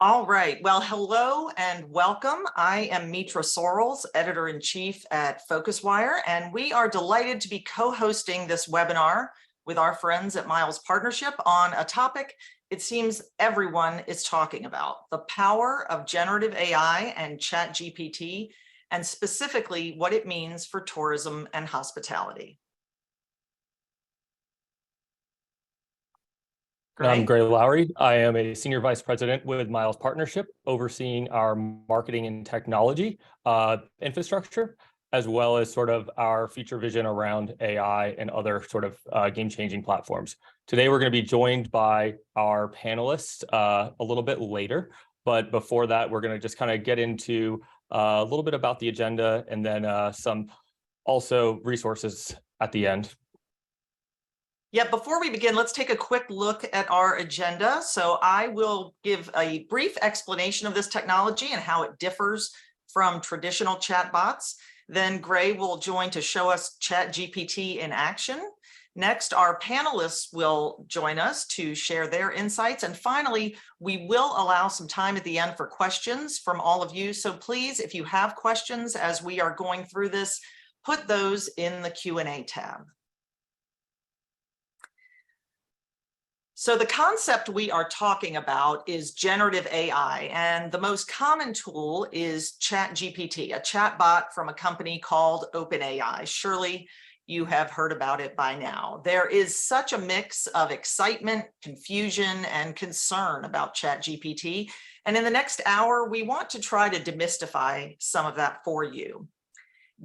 All right. Well, hello and welcome. I am Mitra Sorrells, Editor-in-Chief at PhocusWire, and we are delighted to be co-hosting this webinar with our friends at Miles Partnership on a topic it seems everyone is talking about: the power of generative AI and ChatGPT, and specifically what it means for tourism and hospitality. I'm Gray Lowry. I am a Senior Vice President with Miles Partnership, overseeing our marketing and technology infrastructure, as well as sort of our future vision around AI and other sort of game-changing platforms. Today, we're going to be joined by our panelists a little bit later. But before that, we're going to just kind of get into a little bit about the agenda and then some also resources at the end. Yeah, before we begin, let's take a quick look at our agenda. So I will give a brief explanation of this technology and how it differs from traditional chatbots. Then Gray will join to show us ChatGPT in action. Next, our panelists will join us to share their insights. And finally, we will allow some time at the end for questions from all of you. So please, if you have questions as we are going through this, put those in the Q&A tab. So the concept we are talking about is generative AI, and the most common tool is ChatGPT, a chatbot from a company called OpenAI. Surely you have heard about it by now. There is such a mix of excitement, confusion, and concern about ChatGPT, and in the next hour, we want to try to demystify some of that for you.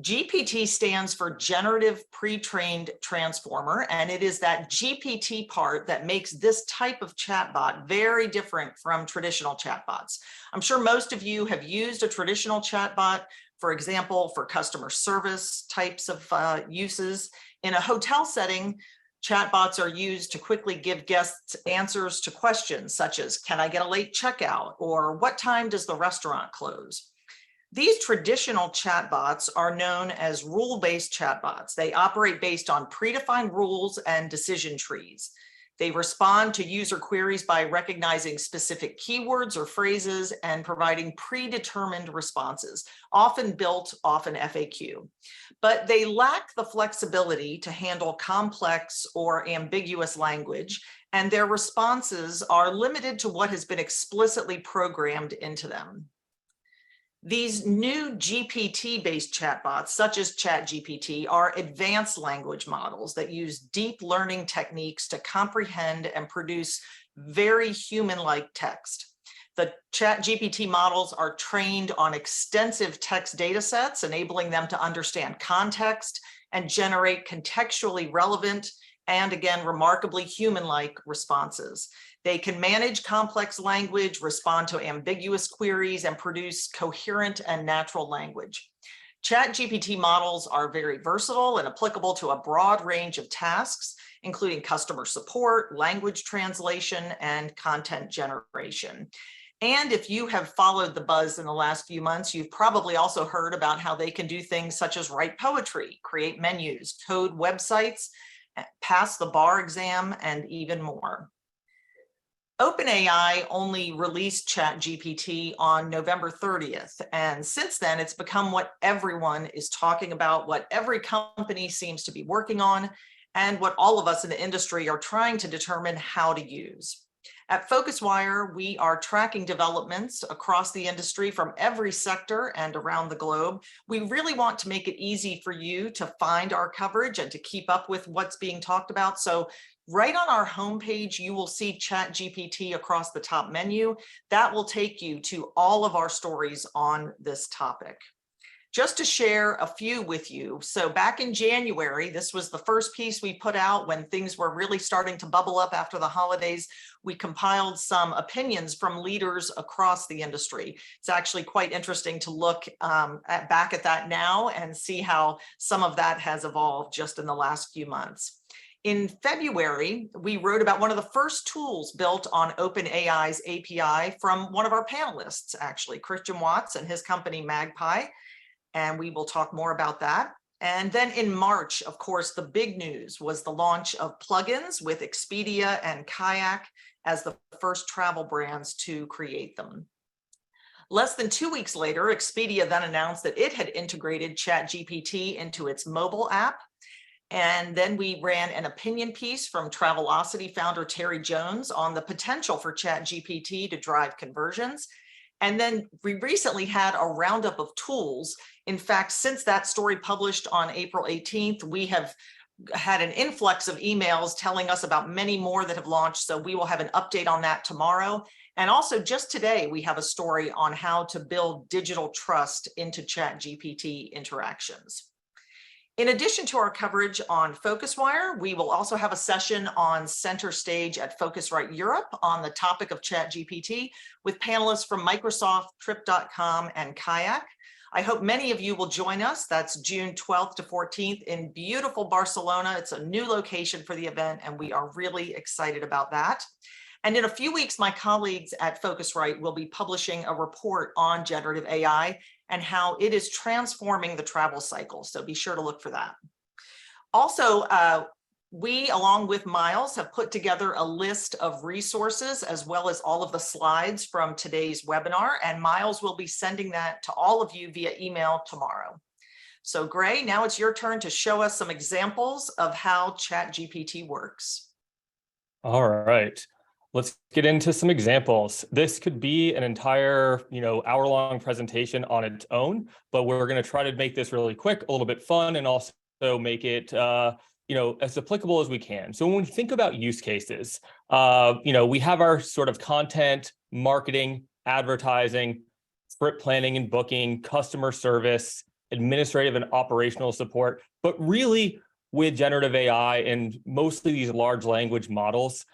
GPT stands for Generative Pre-trained Transformer, and it is that GPT part that makes this type of chatbot very different from traditional chatbots. I'm sure most of you have used a traditional chatbot, for example, for customer service types of uses. In a hotel setting, chatbots are used to quickly give guests answers to questions such as, can I get a late checkout? Or what time does the restaurant close? These traditional chatbots are known as rule-based chatbots. They operate based on predefined rules and decision trees. They respond to user queries by recognizing specific keywords or phrases and providing predetermined responses, often built off an FAQ. But they lack the flexibility to handle complex or ambiguous language, and their responses are limited to what has been explicitly programmed into them. These new GPT-based chatbots, such as ChatGPT, are advanced language models that use deep learning techniques to comprehend and produce very human-like text. The ChatGPT models are trained on extensive text data sets, enabling them to understand context and generate contextually relevant and, again, remarkably human-like responses. They can manage complex language, respond to ambiguous queries, and produce coherent and natural language. ChatGPT models are very versatile and applicable to a broad range of tasks, including customer support, language translation, and content generation. And if you have followed the buzz in the last few months, you've probably also heard about how they can do things such as write poetry, create menus, code websites, pass the bar exam, and even more. OpenAI only released ChatGPT on November 30th, and since then it's become what everyone is talking about, what every company seems to be working on, and what all of us in the industry are trying to determine how to use. At PhocusWire, we are tracking developments across the industry from every sector and around the globe. We really want to make it easy for you to find our coverage and to keep up with what's being talked about. So right on our homepage, you will see ChatGPT across the top menu. That will take you to all of our stories on this topic. Just to share a few with you. So back in January, this was the first piece we put out when things were really starting to bubble up after the holidays. We compiled some opinions from leaders across the industry. It's actually quite interesting to look back at that now and see how some of that has evolved just in the last few months. In February, we wrote about one of the first tools built on OpenAI's API from one of our panelists, actually, Christian Watts and his company Magpie. And we will talk more about that. And then in March, of course, the big news was the launch of plugins with Expedia and Kayak as the first travel brands to create them. Less than 2 weeks later, Expedia then announced that it had integrated ChatGPT into its mobile app. And then we ran an opinion piece from Travelocity founder Terry Jones on the potential for ChatGPT to drive conversions. And then we recently had a roundup of tools. In fact, since that story published on April 18th, we have had an influx of emails telling us about many more that have launched. So we will have an update on that tomorrow. And also just today, we have a story on how to build digital trust into ChatGPT interactions. In addition to our coverage on PhocusWire, we will also have a session on Center Stage at Focusrite Europe on the topic of ChatGPT with panelists from Microsoft, Trip.com, and Kayak. I hope many of you will join us. That's June 12th to 14th in beautiful Barcelona. It's a new location for the event, and we are really excited about that. And in a few weeks, my colleagues at Focusrite will be publishing a report on generative AI and how it is transforming the travel cycle. So be sure to look for that. Also, we, along with Miles, have put together a list of resources as well as all of the slides from today's webinar, and Miles will be sending that to all of you via email tomorrow. So Gray, now it's your turn to show us some examples of how ChatGPT works. All right. Let's get into some examples. This could be an entire, hour-long presentation on its own, but we're going to try to make this really quick, a little bit fun, and also make it, as applicable as we can. So when we think about use cases, we have our sort of content, marketing, advertising, trip planning and booking, customer service, administrative and operational support, but really with generative AI and mostly these large language models,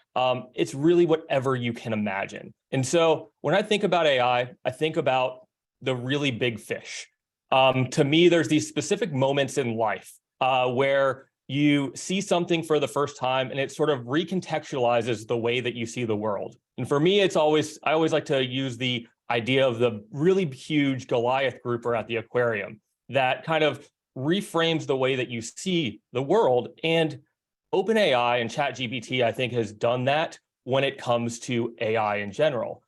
it's really whatever you can imagine. And so when I think about AI, I think about the really big fish. To me, there's these specific moments in life where you see something for the first time and it sort of recontextualizes the way that you see the world. And for me, I always like to use the idea of the really huge Goliath grouper at the aquarium that kind of reframes the way that you see the world. And OpenAI and ChatGPT, I think, has done that when it comes to AI in general.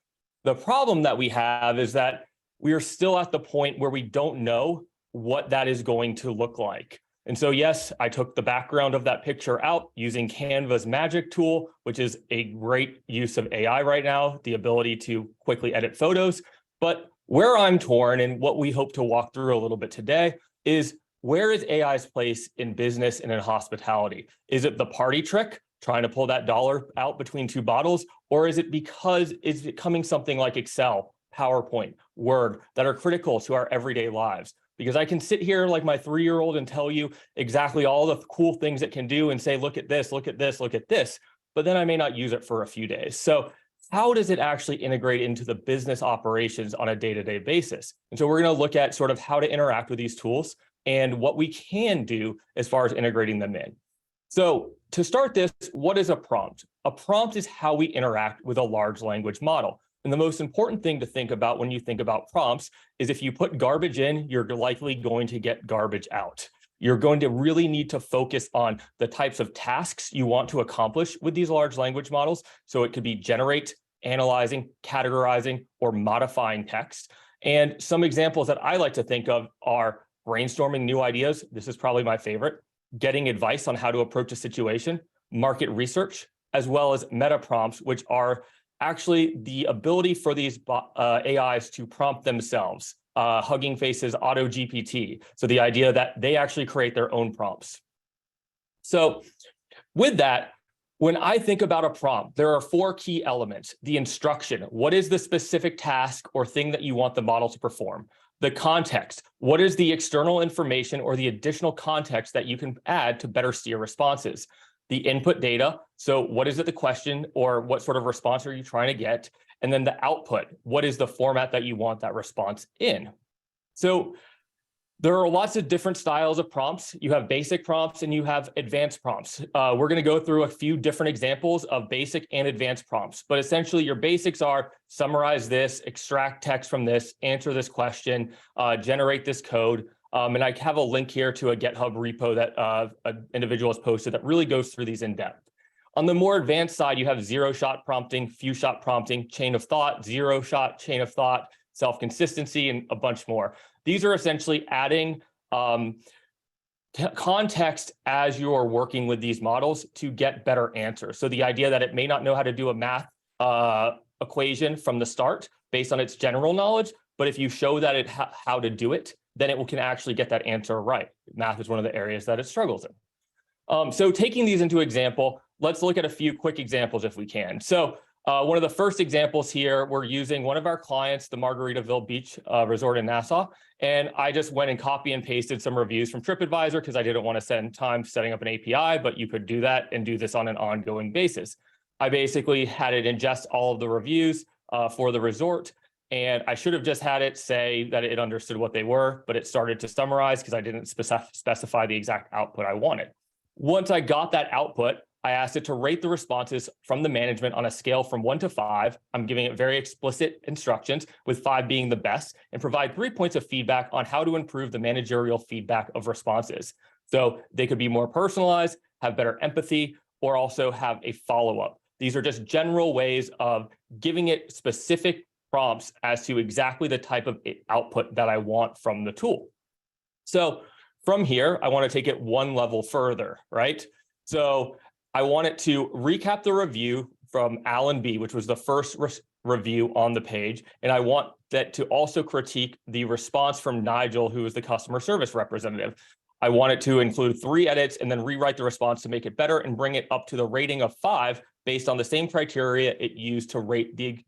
The problem that we have is that we are still at the point where we don't know what that is going to look like. And so, yes, I took the background of that picture out using Canva's magic tool, which is a great use of AI right now, the ability to quickly edit photos. But where I'm torn and what we hope to walk through a little bit today is, where is AI's place in business and in hospitality? Is it the party trick, trying to pull that dollar out between two bottles? Or is it becoming something like Excel, PowerPoint, Word that are critical to our everyday lives? Because I can sit here like my 3-year-old and tell you exactly all the cool things it can do and say, look at this, look at this, look at this, but then I may not use it for a few days. So how does it actually integrate into the business operations on a day-to-day basis? And so we're going to look at sort of how to interact with these tools and what we can do as far as integrating them in. So to start this, what is a prompt? A prompt is how we interact with a large language model. And the most important thing to think about when you think about prompts is if you put garbage in, you're likely going to get garbage out. You're going to really need to focus on the types of tasks you want to accomplish with these large language models. So it could be generate, analyzing, categorizing, or modifying text. And some examples that I like to think of are brainstorming new ideas. This is probably my favorite. Getting advice on how to approach a situation, market research, as well as meta prompts, which are actually the ability for these AIs to prompt themselves. Hugging Face's Auto GPT. So the idea that they actually create their own prompts. So with that, when I think about a prompt, there are 4 key elements. The instruction, what is the specific task or thing that you want the model to perform? The context, what is the external information or the additional context that you can add to better steer responses? The input data, so what is it the question or what sort of response are you trying to get? And then the output, what is the format that you want that response in? So there are lots of different styles of prompts. You have basic prompts and you have advanced prompts. We're going to go through a few different examples of basic and advanced prompts, but essentially your basics are summarize this, extract text from this, answer this question, generate this code. And I have a link here to a GitHub repo that an individual has posted that really goes through these in depth. On the more advanced side, you have zero-shot prompting, few-shot prompting, chain of thought, zero-shot, chain of thought, self-consistency, and a bunch more. These are essentially adding context as you're working with these models to get better answers. So the idea that it may not know how to do a math equation from the start based on its general knowledge, but if you show that it how to do it, then it can actually get that answer right. Math is one of the areas that it struggles in. So taking these into example, let's look at a few quick examples if we can. So one of the first examples here, we're using one of our clients, the Margaritaville Beach Resort in Nassau. And I just went and copy and pasted some reviews from TripAdvisor because I didn't want to spend time setting up an API, but you could do that and do this on an ongoing basis. I basically had it ingest all of the reviews for the resort. And I should have just had it say that it understood what they were, but it started to summarize because I didn't specify the exact output I wanted. Once I got that output, I asked it to rate the responses from the management on a scale from 1 to 5. I'm giving it very explicit instructions, with 5 being the best, and provide 3 points of feedback on how to improve the managerial feedback of responses. So they could be more personalized, have better empathy, or also have a follow-up. These are just general ways of giving it specific prompts as to exactly the type of output that I want from the tool. So from here, I want to take it one level further, right? So I want it to recap the review from Alan B, which was the first review on the page. And I want that to also critique the response from Nigel, who is the customer service representative. I want it to include 3 edits and then rewrite the response to make it better and bring it up to the rating of 5 based on the same criteria it used to rate the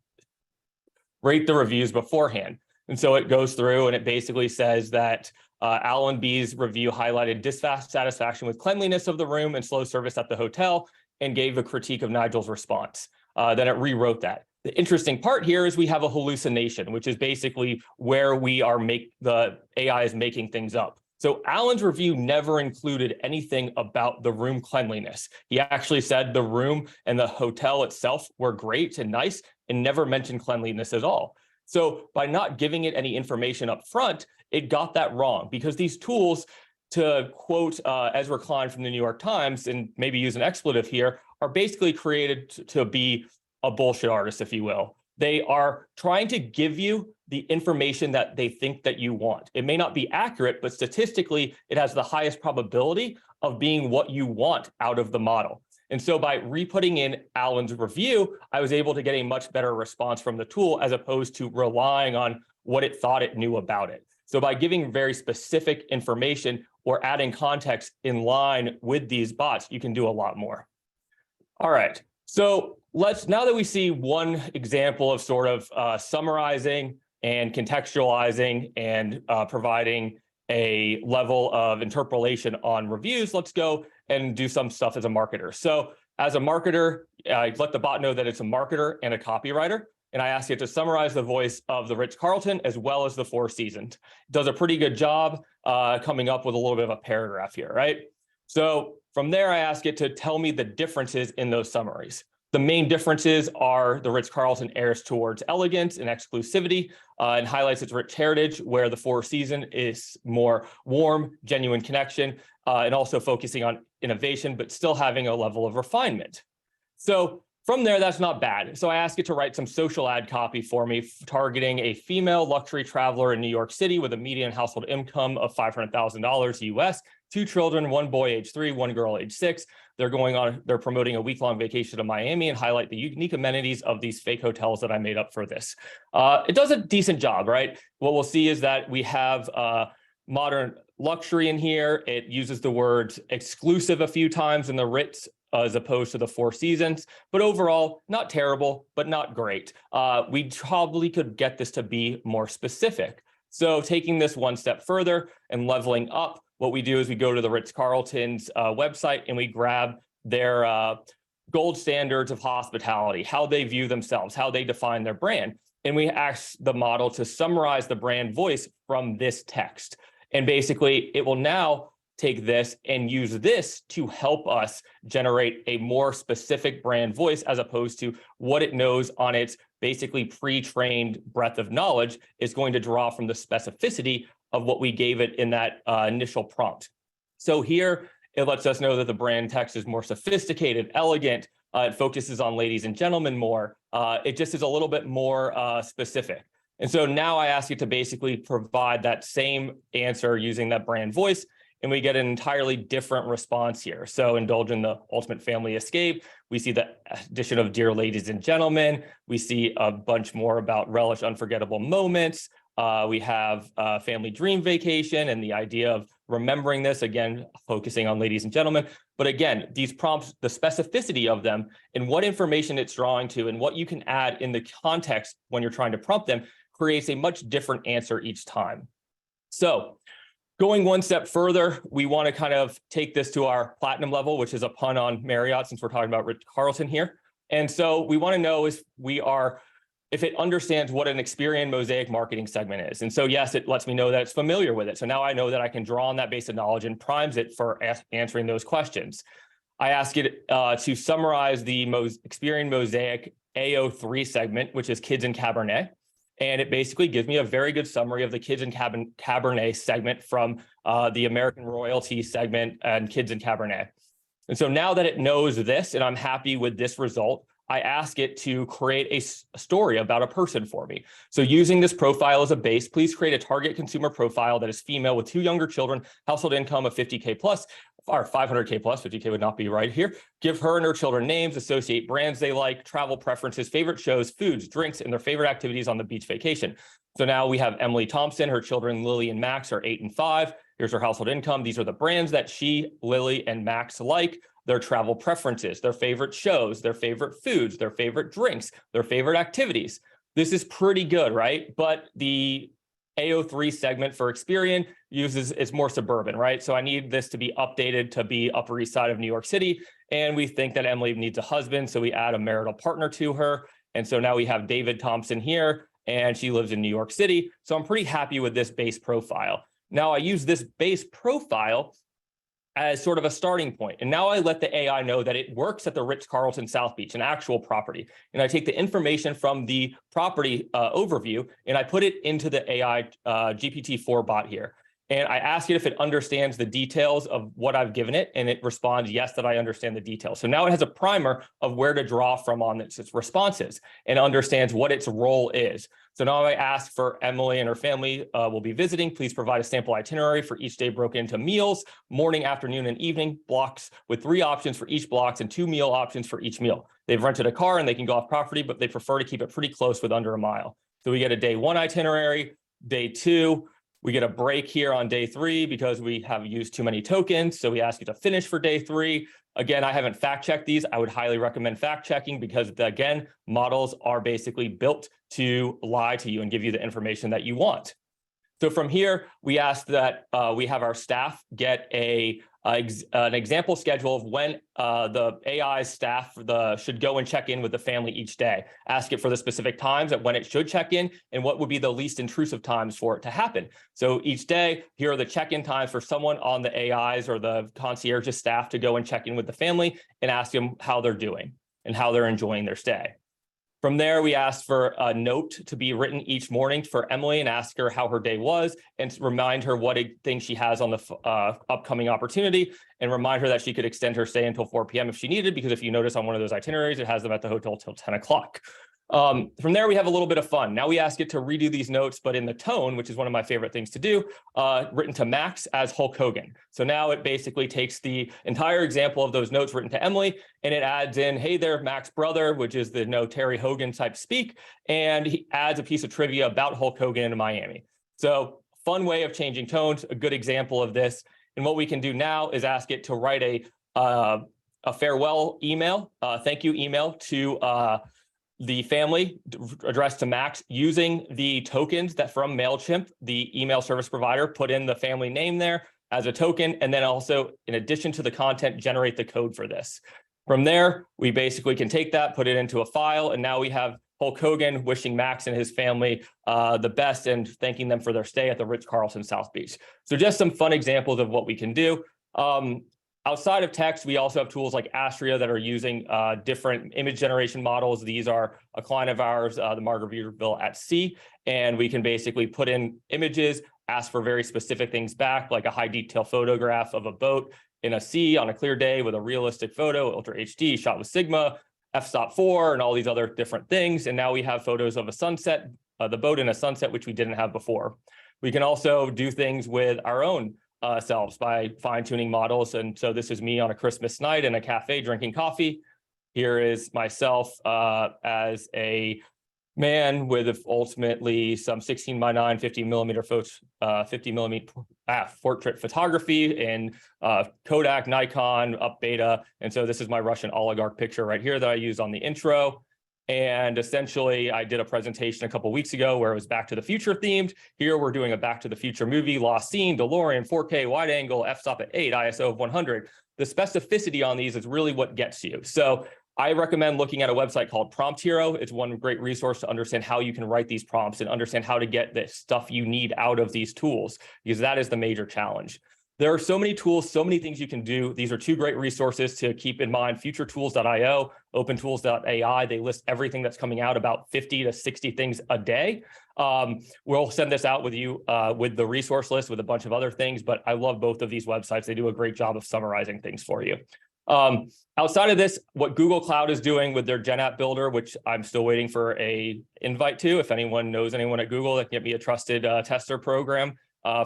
reviews beforehand. And so it goes through and it basically says that Alan B's review highlighted dissatisfaction with cleanliness of the room and slow service at the hotel, and gave a critique of Nigel's response. Then it rewrote that. The interesting part here is we have a hallucination, which is basically where the AI is making things up. So Alan's review never included anything about the room cleanliness. He actually said the room and the hotel itself were great and nice, and never mentioned cleanliness at all. So by not giving it any information up front, it got that wrong, because these tools, to quote Ezra Klein from the New York Times, and maybe use an expletive here, are basically created to be a bullshit artist, if you will. They are trying to give you the information that they think that you want. It may not be accurate, but statistically, it has the highest probability of being what you want out of the model. And so by re-putting in Alan's review, I was able to get a much better response from the tool, as opposed to relying on what it thought it knew about it. So by giving very specific information or adding context in line with these bots, you can do a lot more. All right, so now that we see one example of sort of summarizing and contextualizing and providing a level of interpolation on reviews, let's go and do some stuff as a marketer. So as a marketer, I let the bot know that it's a marketer and a copywriter, and I ask it to summarize the voice of the Ritz-Carlton as well as the Four Seasons. It does a pretty good job coming up with a little bit of a paragraph here, right? So from there, I ask it to tell me the differences in those summaries. The main differences are the Ritz-Carlton errs towards elegance and exclusivity and highlights its rich heritage, where the Four Seasons is more warm, genuine connection, and also focusing on innovation, but still having a level of refinement. So from there, that's not bad. So I ask it to write some social ad copy for me, targeting a female luxury traveler in New York City with a median household income of $500,000 US, 2 children, 1 boy age 3, 1 girl age 6. They're promoting a week-long vacation to Miami and highlight the unique amenities of these fake hotels that I made up for this. It does a decent job, right? What we'll see is that we have modern luxury in here. It uses the word exclusive a few times in the Ritz as opposed to the Four Seasons, but overall, not terrible, but not great. We probably could get this to be more specific. So taking this one step further and leveling up, what we do is we go to the Ritz-Carlton's website and we grab their gold standards of hospitality, how they view themselves, how they define their brand. And we ask the model to summarize the brand voice from this text. And basically, it will now take this and use this to help us generate a more specific brand voice, as opposed to what it knows on its basically pre-trained breadth of knowledge is going to draw from the specificity of what we gave it in that initial prompt. So here, it lets us know that the brand text is more sophisticated, elegant. It focuses on ladies and gentlemen more. It just is a little bit more specific. And so now I ask it to basically provide that same answer using that brand voice, and we get an entirely different response here. So indulge in the ultimate family escape. We see the addition of dear ladies and gentlemen. We see a bunch more about relish unforgettable moments. We have family dream vacation and the idea of remembering this, again, focusing on ladies and gentlemen. But again, these prompts, the specificity of them and what information it's drawing to and what you can add in the context when you're trying to prompt them creates a much different answer each time. So going one step further, we want to kind of take this to our platinum level, which is a pun on Marriott since we're talking about Ritz-Carlton here. And so we want to know if it understands what an Experian Mosaic marketing segment is. And so yes, it lets me know that it's familiar with it. So now I know that I can draw on that base of knowledge and primes it for answering those questions. I ask it to summarize the Experian Mosaic AO3 segment, which is Kids and Cabernet. And it basically gives me a very good summary of the Kids and Cabernet segment from the American Royalty segment and Kids and Cabernet. And so now that it knows this and I'm happy with this result, I ask it to create a story about a person for me. So using this profile as a base, please create a target consumer profile that is female with 2 younger children, household income of 50K plus, or 500K plus, 50K would not be right here. Give her and her children names, associate brands they like, travel preferences, favorite shows, foods, drinks, and their favorite activities on the beach vacation. So now we have Emily Thompson, her children Lily and Max are 8 and 5. Here's her household income. These are the brands that she, Lily, and Max like, their travel preferences, their favorite shows, their favorite foods, their favorite drinks, their favorite activities. This is pretty good, right? But the AO3 segment for Experian is more suburban, right? So I need this to be updated to be Upper East Side of New York City. And we think that Emily needs a husband, so we add a marital partner to her. And so now we have David Thompson here, and she lives in New York City. So I'm pretty happy with this base profile. Now I use this base profile as sort of a starting point. And now I let the AI know that it works at the Ritz-Carlton South Beach, an actual property. And I take the information from the property overview and I put it into the AI GPT-4 bot here. And I ask it if it understands the details of what I've given it, and it responds, yes, that I understand the details. So now it has a primer of where to draw from on its responses and understands what its role is. So now I ask for Emily and her family will be visiting. Please provide a sample itinerary for each day broken into meals, morning, afternoon, and evening blocks with 3 options for each blocks and 2 meal options for each meal. They've rented a car and they can go off property, but they prefer to keep it pretty close with under a mile. So we get a day 1 itinerary, day 2. We get a break here on day 3 because we have used too many tokens. So we ask you to finish for day 3. Again, I haven't fact checked these. I would highly recommend fact checking because again, models are basically built to lie to you and give you the information that you want. So from here, we ask that we have our staff get an example schedule of when the AI staff should go and check in with the family each day. Ask it for the specific times at when it should check in and what would be the least intrusive times for it to happen. So each day, here are the check-in times for someone on the AIs or the concierge staff to go and check in with the family and ask them how they're doing and how they're enjoying their stay. From there, we asked for a note to be written each morning for Emily and ask her how her day was and remind her what thing she has on the upcoming opportunity and remind her that she could extend her stay until 4 p.m. if she needed, because if you notice on one of those itineraries, it has them at the hotel till 10 o'clock. From there, we have a little bit of fun. Now we ask it to redo these notes, but in the tone, which is one of my favorite things to do, written to Max as Hulk Hogan. So now it basically takes the entire example of those notes written to Emily, and it adds in, hey there, Max brother, which is the Terry Hogan type speak, and he adds a piece of trivia about Hulk Hogan in Miami. So fun way of changing tones, a good example of this. And what we can do now is ask it to write a farewell email, thank you email to the family addressed to Max using the tokens that from MailChimp, the email service provider, put in the family name there as a token. And then also, in addition to the content, generate the code for this. From there, we basically can take that, put it into a file. And now we have Hulk Hogan wishing Max and his family the best and thanking them for their stay at the Ritz-Carlton South Beach. So just some fun examples of what we can do. Outside of text, we also have tools like Astria that are using different image generation models. These are a client of ours, the Margaritaville at Sea, and we can basically put in images, ask for very specific things back, like a high detail photograph of a boat in a sea on a clear day with a realistic photo, Ultra HD, shot with Sigma, f-stop 4, and all these other different things. And now we have photos of a sunset, the boat in a sunset, which we didn't have before. We can also do things with our own selves by fine-tuning models. And so this is me on a Christmas night in a cafe drinking coffee. Here is myself as a man with ultimately some 16:9, 50mm portrait photography in Kodak, Nikon, up beta. And so this is my Russian oligarch picture right here that I used on the intro. And essentially, I did a presentation a couple of weeks ago where it was Back to the Future themed. Here, we're doing a Back to the Future movie, Lost Scene, DeLorean, 4K, wide angle, f-stop at 8, ISO of 100. The specificity on these is really what gets you. So I recommend looking at a website called Prompt Hero. It's one great resource to understand how you can write these prompts and understand how to get the stuff you need out of these tools, because that is the major challenge. There are so many tools, so many things you can do. These are two great resources to keep in mind: futuretools.io, opentools.ai. They list everything that's coming out, about 50 to 60 things a day. We'll send this out with you with the resource list with a bunch of other things, but I love both of these websites. They do a great job of summarizing things for you. Outside of this, what Google Cloud is doing with their Gen App Builder, which I'm still waiting for an invite to. If anyone knows anyone at Google that can get me a trusted tester program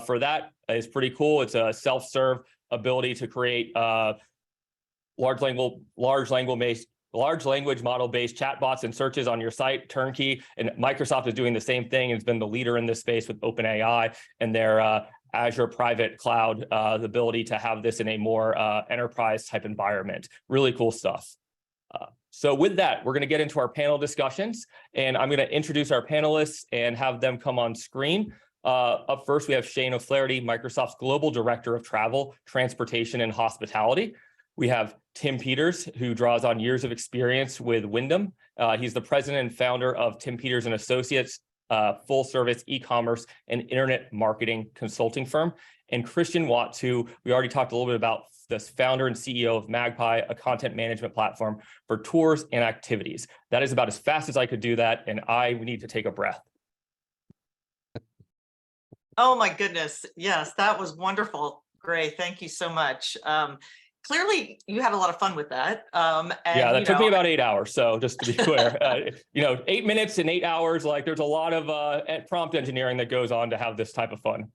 for that, is pretty cool. It's a self-serve ability to create large language model-based chatbots and searches on your site, turnkey. And Microsoft is doing the same thing. It's been the leader in this space with OpenAI and their Azure private cloud, the ability to have this in a more enterprise type environment. Really cool stuff. So with that, we're going to get into our panel discussions, and I'm going to introduce our panelists and have them come on screen. Up first, we have Shane O'Flaherty, Microsoft's Global Director of Travel, Transportation, and Hospitality. We have Tim Peters, who draws on years of experience with Wyndham. He's the president and founder of Tim Peters and Associates, full-service e-commerce and internet marketing consulting firm. And Christian Watts, who we already talked a little bit about, this founder and CEO of Magpie, a content management platform for tours and activities. That is about as fast as I could do that, and I need to take a breath. Oh my goodness. Yes, that was wonderful. Great. Thank you so much. Clearly you had a lot of fun with that. Yeah, that took me about 8 hours. So just to be clear, 8 minutes and 8 hours, like there's a lot of prompt engineering that goes on to have this type of fun.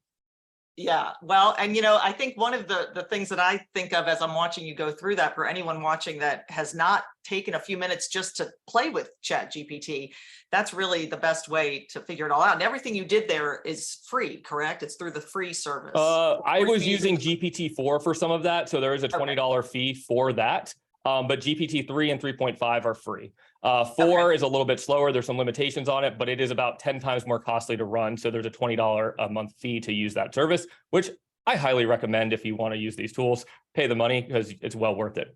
Yeah, well, and I think one of the things that I think of as I'm watching you go through that, for anyone watching that has not taken a few minutes just to play with ChatGPT, that's really the best way to figure it all out. And everything you did there is free, correct? It's through the free service. I was using GPT-4 for some of that, so there is a $20 fee for that. But GPT-3 and 3.5 are free. 4 is a little bit slower. There's some limitations on it, but it is about 10 times more costly to run. So there's a $20 a month fee to use that service, which I highly recommend if you want to use these tools. Pay the money because it's well worth it.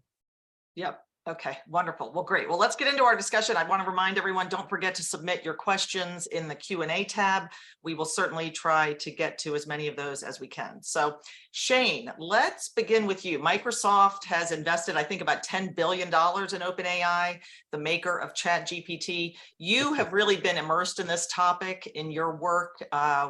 Yep. Okay, wonderful. Well, great. Well, let's get into our discussion. I want to remind everyone, don't forget to submit your questions in the Q&A tab. We will certainly try to get to as many of those as we can. So Shane, let's begin with you. Microsoft has invested, I think, about $10 billion in OpenAI, the maker of ChatGPT. You have really been immersed in this topic in your work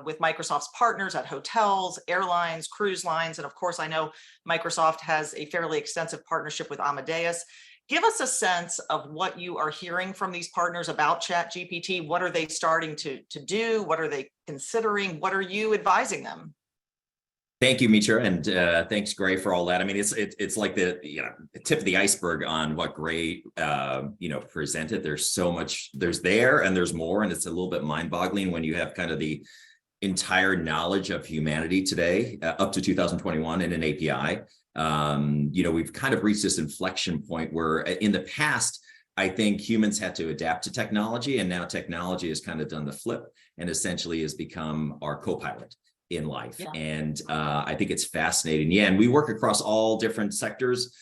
with Microsoft's partners at hotels, airlines, cruise lines, and of course, I know Microsoft has a fairly extensive partnership with Amadeus. Give us a sense of what you are hearing from these partners about ChatGPT. What are they starting to do? What are they considering? What are you advising them? Thank you, Mitra, and thanks, Gray, for all that. I mean, it's like the tip of the iceberg on what Gray presented. There's so much. There's there, and there's more, and it's a little bit mind-boggling when you have kind of the entire knowledge of humanity today up to 2021 in an API. We've kind of reached this inflection point where in the past, I think humans had to adapt to technology, and now technology has kind of done the flip and essentially has become our co-pilot in life. Yeah. And I think it's fascinating. Yeah, and we work across all different sectors,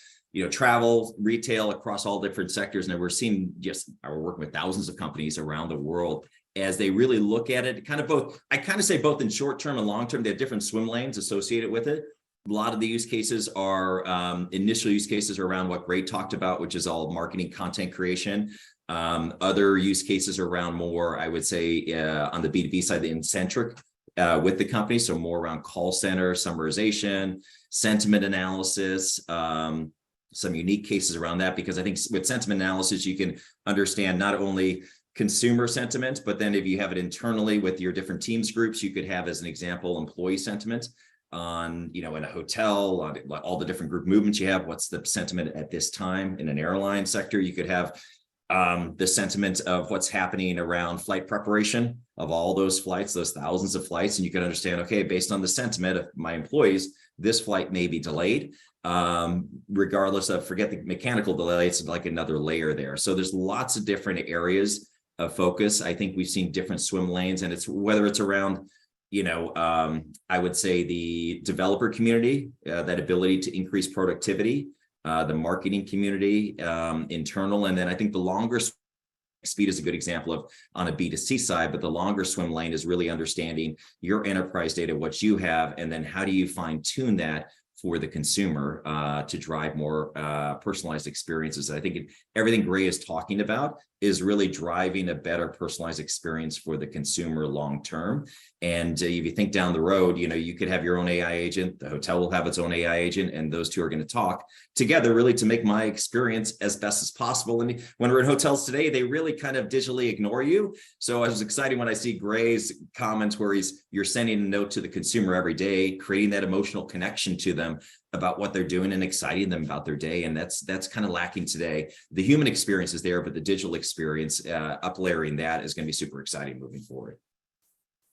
travel, retail, across all different sectors. And we're seeing we're working with thousands of companies around the world as they really look at it, I kind of say both in short term and long term. They have different swim lanes associated with it. A lot of the use cases are initial use cases are around what Gray talked about, which is all marketing, content creation. Other use cases are around more, I would say, on the B2B side, the in-centric with the company. So more around call center summarization, sentiment analysis, some unique cases around that, because I think with sentiment analysis, you can understand not only consumer sentiment, but then if you have it internally with your different teams groups, you could have, as an example, employee sentiment on, in a hotel, on all the different group movements you have. What's the sentiment at this time in an airline sector? You could have the sentiment of what's happening around flight preparation of all those flights, those thousands of flights. And you can understand, okay, based on the sentiment of my employees, this flight may be delayed. Regardless of, forget the mechanical delay, it's like another layer there. So there's lots of different areas of focus. I think we've seen different swim lanes, and it's whether it's around, I would say the developer community, that ability to increase productivity, the marketing community, internal, and then I think the longer speed is a good example of on a B2C side, but the longer swim lane is really understanding your enterprise data, what you have, and then how do you fine tune that for the consumer to drive more personalized experiences. I think everything Gray is talking about is really driving a better personalized experience for the consumer long term. And if you think down the road, you could have your own AI agent, the hotel will have its own AI agent, and those two are going to talk together really to make my experience as best as possible. And when we're in hotels today, they really kind of digitally ignore you. So I was excited when I see Gray's comments where you're sending a note to the consumer every day, creating that emotional connection to them about what they're doing and exciting them about their day. And that's kind of lacking today. The human experience is there, but the digital experience, up-layering that is going to be super exciting moving forward.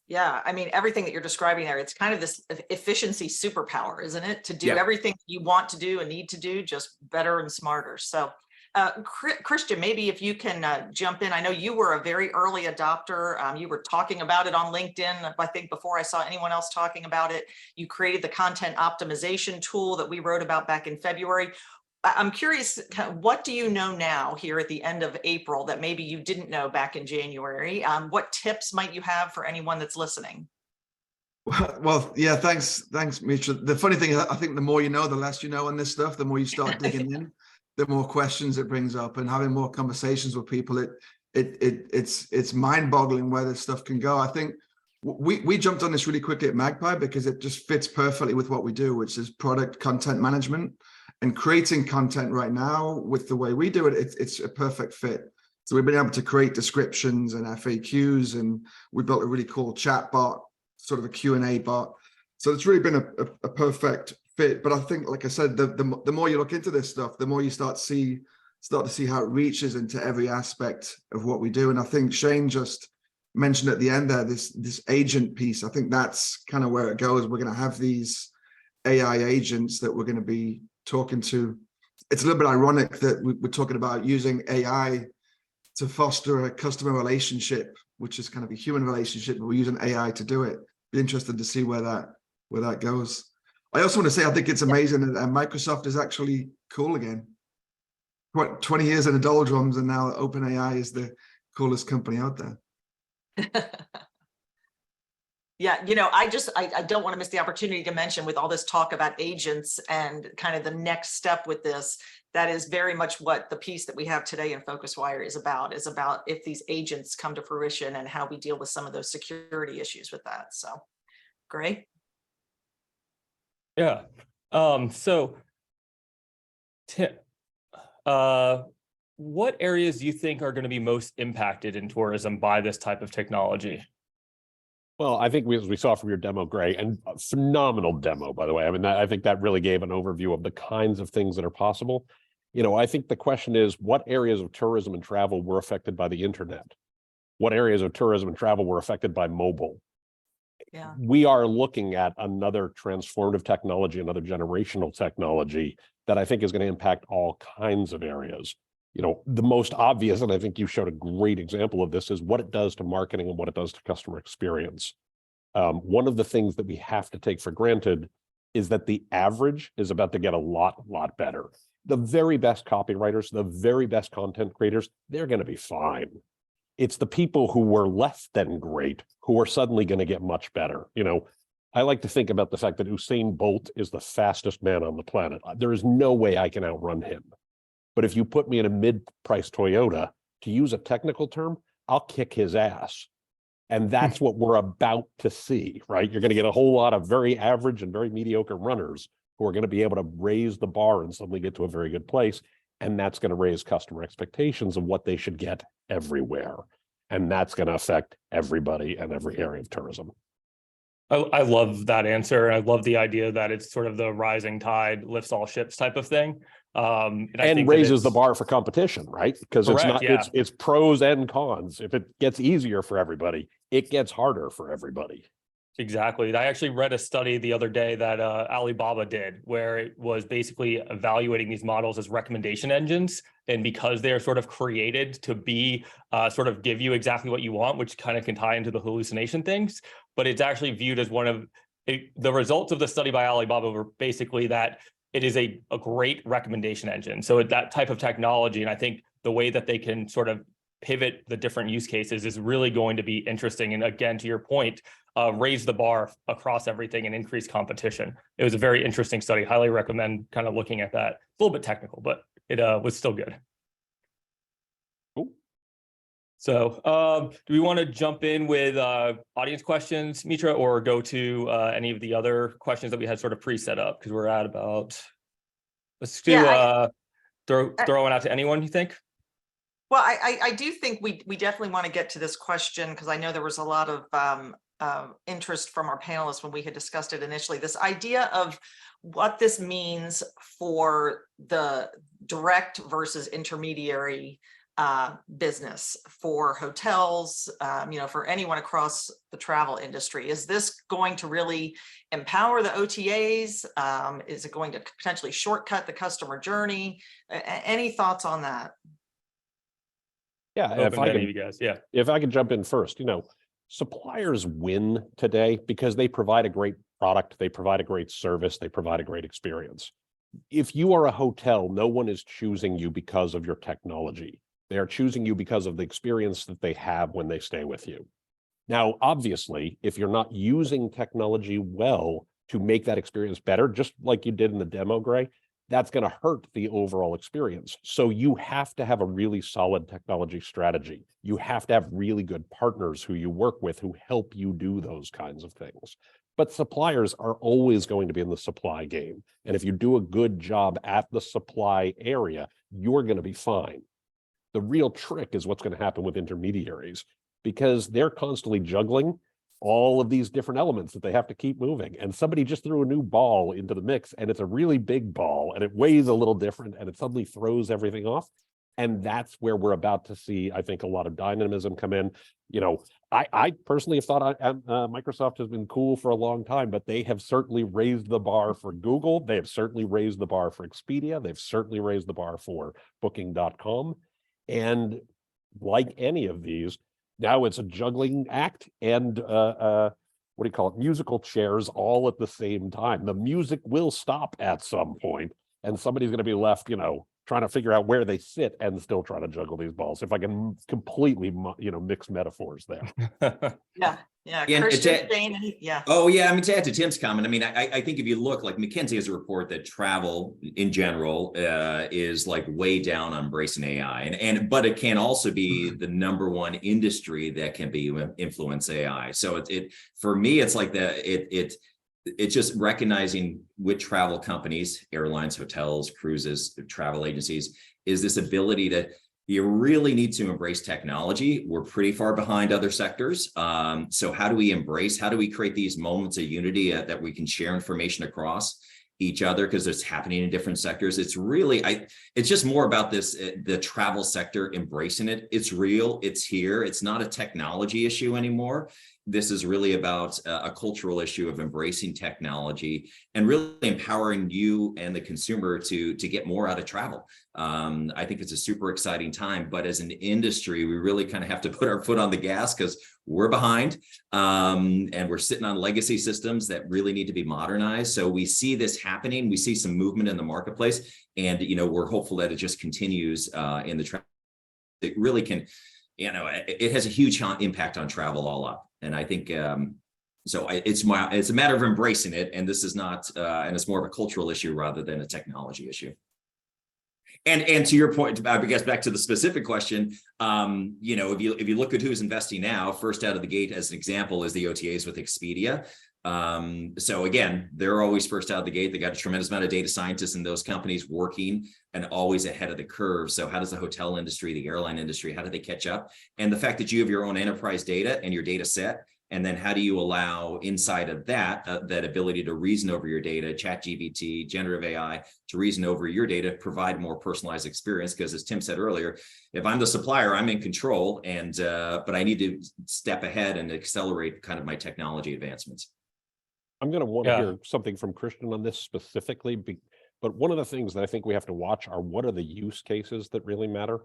Yeah, I mean, everything that you're describing there, it's kind of this efficiency superpower, isn't it? To do everything you want to do and need to do, just better and smarter. So Christian, maybe if you can jump in. I know you were a very early adopter. You were talking about it on LinkedIn, I think, before I saw anyone else talking about it. You created the content optimization tool that we wrote about back in February. I'm curious, what do you know now here at the end of April that maybe you didn't know back in January? What tips might you have for anyone that's listening? Well, yeah, thanks, Mitra. The funny thing is, I think the more you know, the less you know on this stuff. The more you start digging in, the more questions it brings up, and having more conversations with people. It's mind-boggling where this stuff can go. I think we jumped on this really quickly at Magpie because it just fits perfectly with what we do, which is product content management. And creating content right now with the way we do it, it's a perfect fit. So we've been able to create descriptions and FAQs, and we built a really cool chat bot, sort of a Q&A bot. So it's really been a perfect fit. But I think, like I said, the more you look into this stuff, the more you start to see how it reaches into every aspect of what we do. And I think Shane just mentioned at the end there, this agent piece. I think that's kind of where it goes. We're going to have these AI agents that we're going to be talking to. It's a little bit ironic that we're talking about using AI to foster a customer relationship, which is kind of a human relationship, but we're using AI to do it. Be interested to see where that goes. I also want to say, I think it's amazing that Microsoft is actually cool again. 20 years in the doldrums, and now OpenAI is the coolest company out there. Yeah, I don't want to miss the opportunity to mention, with all this talk about agents and kind of the next step with this, that is very much what the piece that we have today in PhocusWire is about if these agents come to fruition and how we deal with some of those security issues with that. So, Gray? Yeah. So, Tim, what areas do you think are going to be most impacted in tourism by this type of technology? Well, I think as we saw from your demo, Gray, and a phenomenal demo, by the way. I mean, I think that really gave an overview of the kinds of things that are possible. I think the question is, what areas of tourism and travel were affected by the internet? What areas of tourism and travel were affected by mobile? Yeah. We are looking at another transformative technology, another generational technology that I think is going to impact all kinds of areas. The most obvious, and I think you showed a great example of this, is what it does to marketing and what it does to customer experience. One of the things that we have to take for granted is that the average is about to get a lot better. The very best copywriters, the very best content creators, they're going to be fine. It's the people who were less than great who are suddenly going to get much better. I like to think about the fact that Usain Bolt is the fastest man on the planet. There is no way I can outrun him. But if you put me in a mid-price Toyota, to use a technical term, I'll kick his ass. And that's what we're about to see, right? You're going to get a whole lot of very average and very mediocre runners who are going to be able to raise the bar and suddenly get to a very good place. And that's going to raise customer expectations of what they should get everywhere. And that's going to affect everybody and every area of tourism. I love that answer. I love the idea that it's sort of the rising tide lifts all ships type of thing. And I think raises the bar for competition, right? Because it's not, yeah. it's pros and cons. If it gets easier for everybody, it gets harder for everybody. Exactly. I actually read a study the other day that Alibaba did, where it was basically evaluating these models as recommendation engines. And because they're sort of created to be sort of give you exactly what you want, which kind of can tie into the hallucination things, but it's actually viewed as one of the results of the study by Alibaba were basically that it is a great recommendation engine. So that type of technology, and I think the way that they can sort of pivot the different use cases is really going to be interesting. And again, to your point, raise the bar across everything and increase competition. It was a very interesting study. Highly recommend kind of looking at that. It's a little bit technical, but it was still good. Cool. So do we want to jump in with audience questions, Mitra, or go to any of the other questions that we had sort of pre-set up? Because we're at about, let's do throw one out to anyone, you think? Well, I do think we definitely want to get to this question because I know there was a lot of interest from our panelists when we had discussed it initially. This idea of what this means for the direct versus intermediary business for hotels, for anyone across the travel industry. Is this going to really empower the OTAs? Is it going to potentially shortcut the customer journey? Any thoughts on that? Yeah, if I could jump in first, suppliers win today because they provide a great product, they provide a great service, they provide a great experience. If you are a hotel, no one is choosing you because of your technology. They are choosing you because of the experience that they have when they stay with you. Now, obviously, if you're not using technology well to make that experience better, just like you did in the demo, Gray, that's going to hurt the overall experience. So you have to have a really solid technology strategy. You have to have really good partners who you work with who help you do those kinds of things. But suppliers are always going to be in the supply game. And if you do a good job at the supply area, you're going to be fine. The real trick is what's going to happen with intermediaries because they're constantly juggling all of these different elements that they have to keep moving. And somebody just threw a new ball into the mix and it's a really big ball and it weighs a little different and it suddenly throws everything off. And that's where we're about to see, I think, a lot of dynamism come in. I personally have thought Microsoft has been cool for a long time, but they have certainly raised the bar for Google. They have certainly raised the bar for Expedia. They've certainly raised the bar for Booking.com. And like any of these, now it's a juggling act and musical chairs all at the same time. The music will stop at some point and somebody's going to be left, trying to figure out where they sit and still trying to juggle these balls. If I can completely, mix metaphors there. Yeah. Christian, yeah. Oh yeah, to add to Tim's comment, I think if you look, like McKinsey has a report that travel in general is like way down on embracing AI, but it can also be the number one industry that can be influence AI. So for me, it's like it's just recognizing with travel companies, airlines, hotels, cruises, travel agencies, is this ability to. You really need to embrace technology. We're pretty far behind other sectors. So how do we create these moments of unity that we can share information across each other because it's happening in different sectors? It's really, it's just more about the travel sector embracing it. It's real, it's here. It's not a technology issue anymore. This is really about a cultural issue of embracing technology and really empowering you and the consumer to get more out of travel. I think it's a super exciting time, but as an industry, we really kind of have to put our foot on the gas because we're behind and we're sitting on legacy systems that really need to be modernized. So we see this happening. We see some movement in the marketplace and, we're hopeful that it just continues in the travel. It really can, it has a huge impact on travel all up. And I think so it's a matter of embracing it. And this is not, and it's more of a cultural issue rather than a technology issue. And to your point, I guess back to the specific question, if you look at who's investing now, first out of the gate as an example is the OTAs with Expedia. So again, they're always first out of the gate. They got a tremendous amount of data scientists in those companies working and always ahead of the curve. So how does the hotel industry, the airline industry, how do they catch up? And the fact that you have your own enterprise data and your data set, and then how do you allow inside of that, that ability to reason over your data, ChatGPT, generative AI, to reason over your data, provide more personalized experience? Because as Tim said earlier, if I'm the supplier, I'm in control, and but I need to step ahead and accelerate kind of my technology advancements. I'm going to want to hear something from Christian on this specifically, but one of the things that I think we have to watch are what are the use cases that really matter.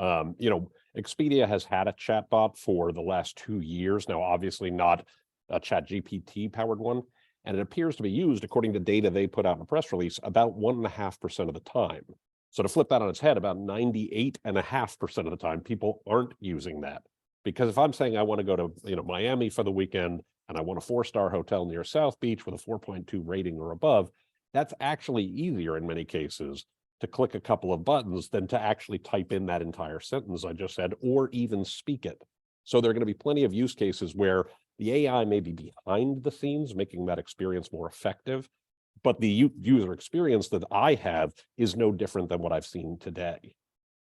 Expedia has had a chatbot for the last 2 years now, obviously not a ChatGPT powered one, and it appears to be used, according to data they put out in a press release, about 1.5% of the time. So to flip that on its head, about 98.5% of the time, people aren't using that. Because if I'm saying I want to go to Miami for the weekend and I want a 4-star hotel near South Beach with a 4.2 rating or above, that's actually easier in many cases to click a couple of buttons than to actually type in that entire sentence I just said, or even speak it. So there are going to be plenty of use cases where the AI may be behind the scenes, making that experience more effective, but the user experience that I have is no different than what I've seen today.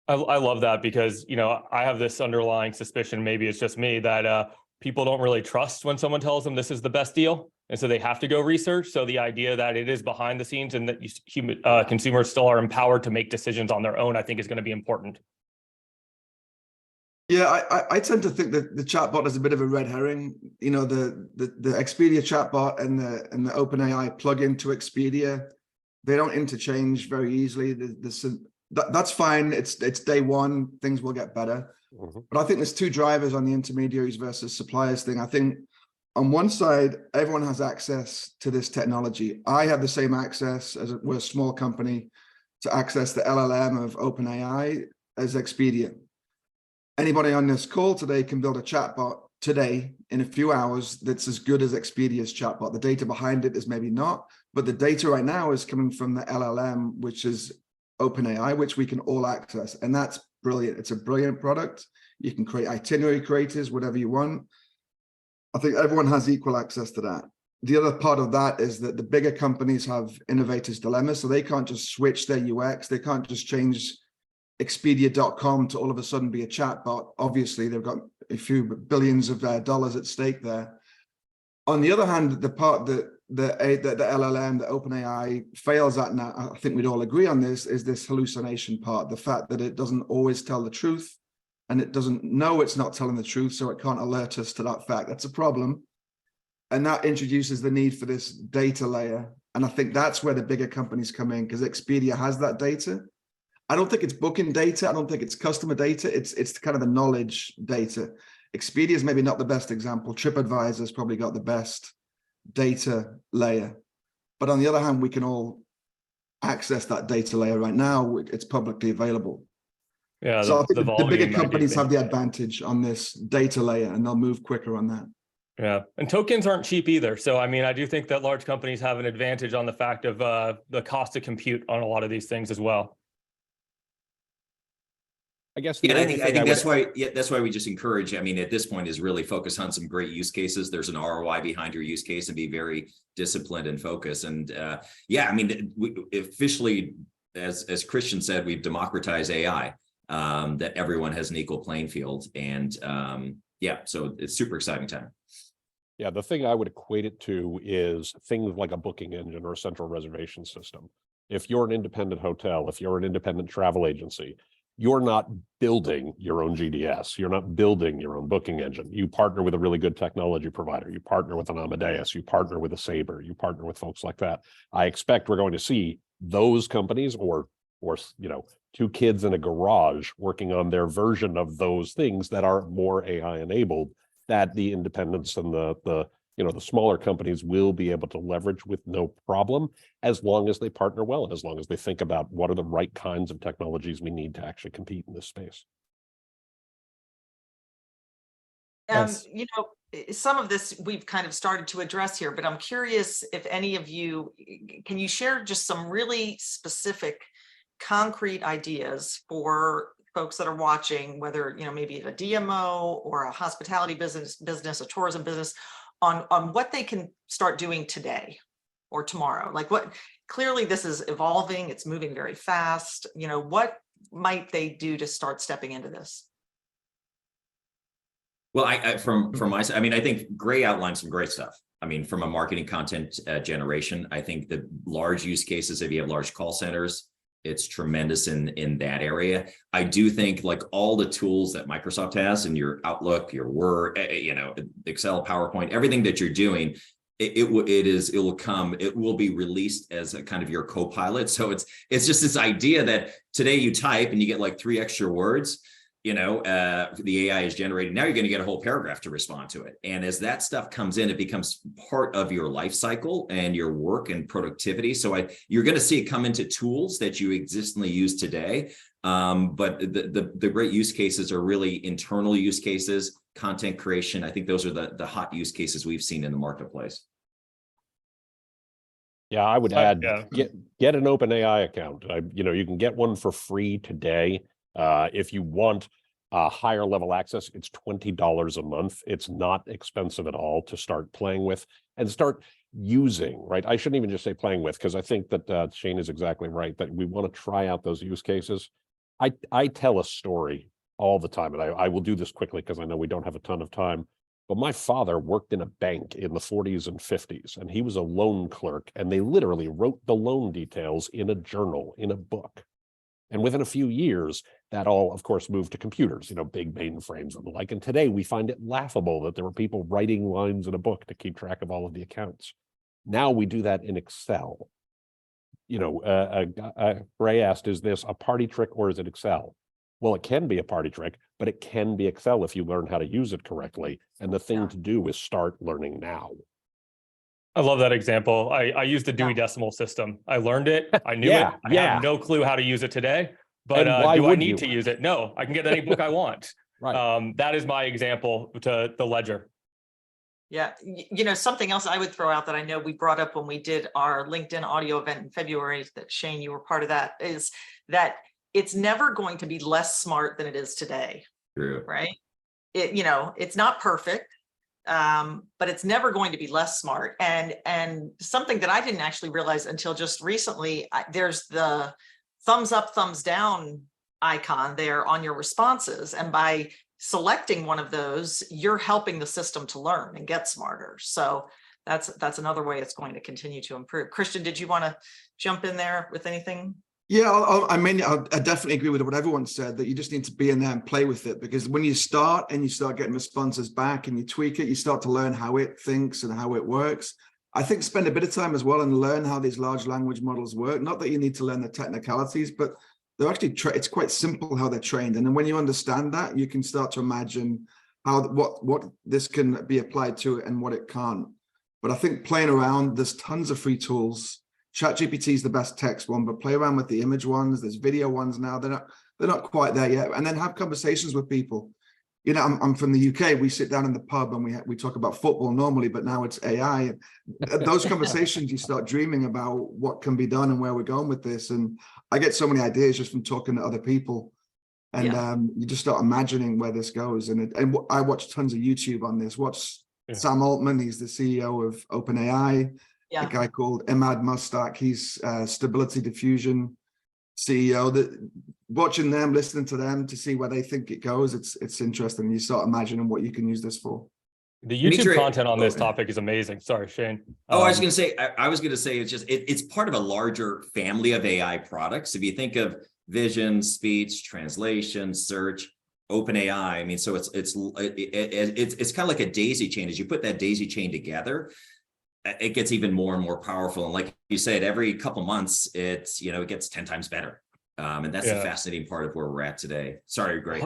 I love that because, I have this underlying suspicion, maybe it's just me, that people don't really trust when someone tells them this is the best deal. And so they have to go research. So the idea that it is behind the scenes and that consumers still are empowered to make decisions on their own, I think is going to be important. Yeah, I tend to think that the chatbot is a bit of a red herring. The Expedia chatbot and the OpenAI plugin to Expedia, they don't interchange very easily. That's fine. It's day one. Things will get better. Mm-hmm. But I think there's two drivers on the intermediaries versus suppliers thing. I think on one side, everyone has access to this technology. I have the same access as we're a small company to access the LLM of OpenAI as Expedia. Anybody on this call today can build a chatbot today in a few hours that's as good as Expedia's chatbot. The data behind it is maybe not, but the data right now is coming from the LLM, which is OpenAI, which we can all access. And that's brilliant. It's a brilliant product. You can create itinerary creators, whatever you want. I think everyone has equal access to that. The other part of that is that the bigger companies have innovators' dilemma, so they can't just switch their UX. They can't just change Expedia.com to all of a sudden be a chatbot. Obviously, they've got a few billions of dollars at stake there. On the other hand, the part that the LLM, the OpenAI fails at, now, I think we'd all agree on this, is this hallucination part, the fact that it doesn't always tell the truth, and it doesn't know it's not telling the truth, so it can't alert us to that fact. That's a problem. And that introduces the need for this data layer. And I think that's where the bigger companies come in, because Expedia has that data. I don't think it's booking data. I don't think it's customer data. It's kind of the knowledge data. Expedia is maybe not the best example. TripAdvisor's probably got the best data layer. But on the other hand, we can all access that data layer right now. It's publicly available. Yeah, so I think the bigger companies have the advantage on this data layer, and they'll move quicker on that. Yeah, and tokens aren't cheap either. So, I mean, I do think that large companies have an advantage on the fact of the cost to compute on a lot of these things as well. I guess. Yeah, I think that's why we just encourage. I mean, at this point, is really focus on some great use cases. There's an ROI behind your use case, and be very disciplined and focused. And yeah, I mean, we officially, as Christian said, we've democratized AI. That everyone has an equal playing field, and yeah, so it's super exciting time. Yeah, the thing I would equate it to is things like a booking engine or a central reservation system. If you're an independent hotel, if you're an independent travel agency, you're not building your own GDS. You're not building your own booking engine. You partner with a really good technology provider. You partner with an Amadeus. You partner with a Sabre. You partner with folks like that. I expect we're going to see those companies, or two kids in a garage working on their version of those things that are more AI enabled, that the independents and the smaller companies will be able to leverage with no problem, as long as they partner well and as long as they think about what are the right kinds of technologies we need to actually compete in this space. Yes. Some of this we've kind of started to address here, but I'm curious if any of you, can you share just some really specific concrete ideas for folks that are watching, whether, maybe a DMO or a hospitality business, a tourism business, on what they can start doing today or tomorrow? Like, what, clearly this is evolving, it's moving very fast. What might they do to start stepping into this? Well, from my side, I mean, I think Gray outlined some great stuff. I mean, from a marketing content generation, I think the large use cases, if you have large call centers, it's tremendous in that area. I do think, like, all the tools that Microsoft has in your Outlook, your Word, Excel, PowerPoint, everything that you're doing, it will be released as a kind of your co-pilot. So it's just this idea that today you type and you get like 3 extra words. The AI is generating. Now you're going to get a whole paragraph to respond to it. And as that stuff comes in, it becomes part of your life cycle and your work and productivity. So you're going to see it come into tools that you existingly use today. But the great use cases are really internal use cases, content creation. I think those are the hot use cases we've seen in the marketplace. Yeah, I would add, get an OpenAI account. You can get one for free today. If you want higher level access, it's $20 a month. It's not expensive at all to start playing with and start using, right? I shouldn't even just say playing with, because I think that Shane is exactly right, that we want to try out those use cases. I tell a story all the time, and I will do this quickly because I know we don't have a ton of time. But my father worked in a bank in the 40s and 50s, and he was a loan clerk, and they literally wrote the loan details in a journal, in a book. And within a few years, that all, of course, moved to computers, big mainframes and the like. And today we find it laughable that there were people writing lines in a book to keep track of all of the accounts. Now we do that in Excel. Ray asked, is this a party trick or is it Excel? Well, it can be a party trick, but it can be Excel if you learn how to use it correctly. And the thing to do is start learning now. I love that example. I used the Dewey Decimal System. I learned it. I knew it. I have no clue how to use it today. But do I need to use it? No, I can get any book I want. Right. That is my example to the ledger. Yeah. Something else I would throw out that I know we brought up when we did our LinkedIn audio event in February, that Shane, you were part of that, is that it's never going to be less smart than it is today. True. Right. It's not perfect. But it's never going to be less smart. And something that I didn't actually realize until just recently, there's the thumbs up, thumbs down icon there on your responses. And by selecting one of those, you're helping the system to learn and get smarter. So that's another way it's going to continue to improve. Christian, did you want to jump in there with anything? Yeah, I definitely agree with what everyone said, that you just need to be in there and play with it, because when you start getting responses back and you tweak it, you start to learn how it thinks and how it works. I think spend a bit of time as well and learn how these large language models work. Not that you need to learn the technicalities, but they're actually, it's quite simple how they're trained. And then when you understand that, you can start to imagine what this can be applied to and what it can't. But I think playing around, there's tons of free tools. ChatGPT is the best text one, but play around with the image ones. There's video ones now. They're not quite there yet. And then have conversations with people. I'm from the UK. We sit down in the pub and we talk about football normally, but now it's AI. Those conversations, you start dreaming about what can be done and where we're going with this. And I get so many ideas just from talking to other people. And you just start imagining where this goes. And I watch tons of YouTube on this. Watch Sam Altman. He's the CEO of OpenAI. A guy called Emad Mustak, he's Stability Diffusion CEO. Watching them, listening to them to see where they think it goes, it's interesting. You start imagining what you can use this for. The YouTube content on this topic is amazing. Sorry, Shane. I was going to say, it's part of a larger family of AI products. If you think of vision, speech, translation, search, OpenAI, I mean, so it's kind of like a daisy chain. As you put that daisy chain together, it gets even more and more powerful. And like you said, every couple months, it gets 10 times better. And that's the fascinating part of where we're at today. Sorry, Greg.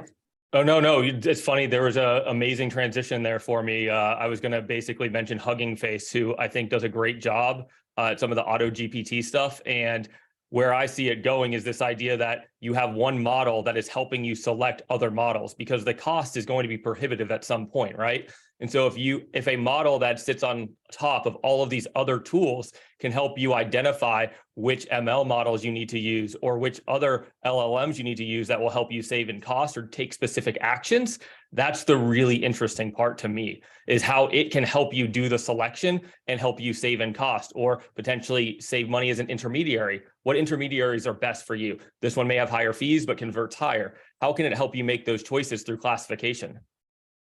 Oh, no. It's funny. There was an amazing transition there for me. I was going to basically mention Hugging Face, who I think does a great job at some of the auto GPT stuff. And where I see it going is this idea that you have one model that is helping you select other models, because the cost is going to be prohibitive at some point, right? And so if a model that sits on top of all of these other tools can help you identify which ML models you need to use or which other LLMs you need to use that will help you save in cost or take specific actions, that's the really interesting part to me, is how it can help you do the selection and help you save in cost or potentially save money as an intermediary. What intermediaries are best for you? This one may have higher fees, but converts higher. How can it help you make those choices through classification?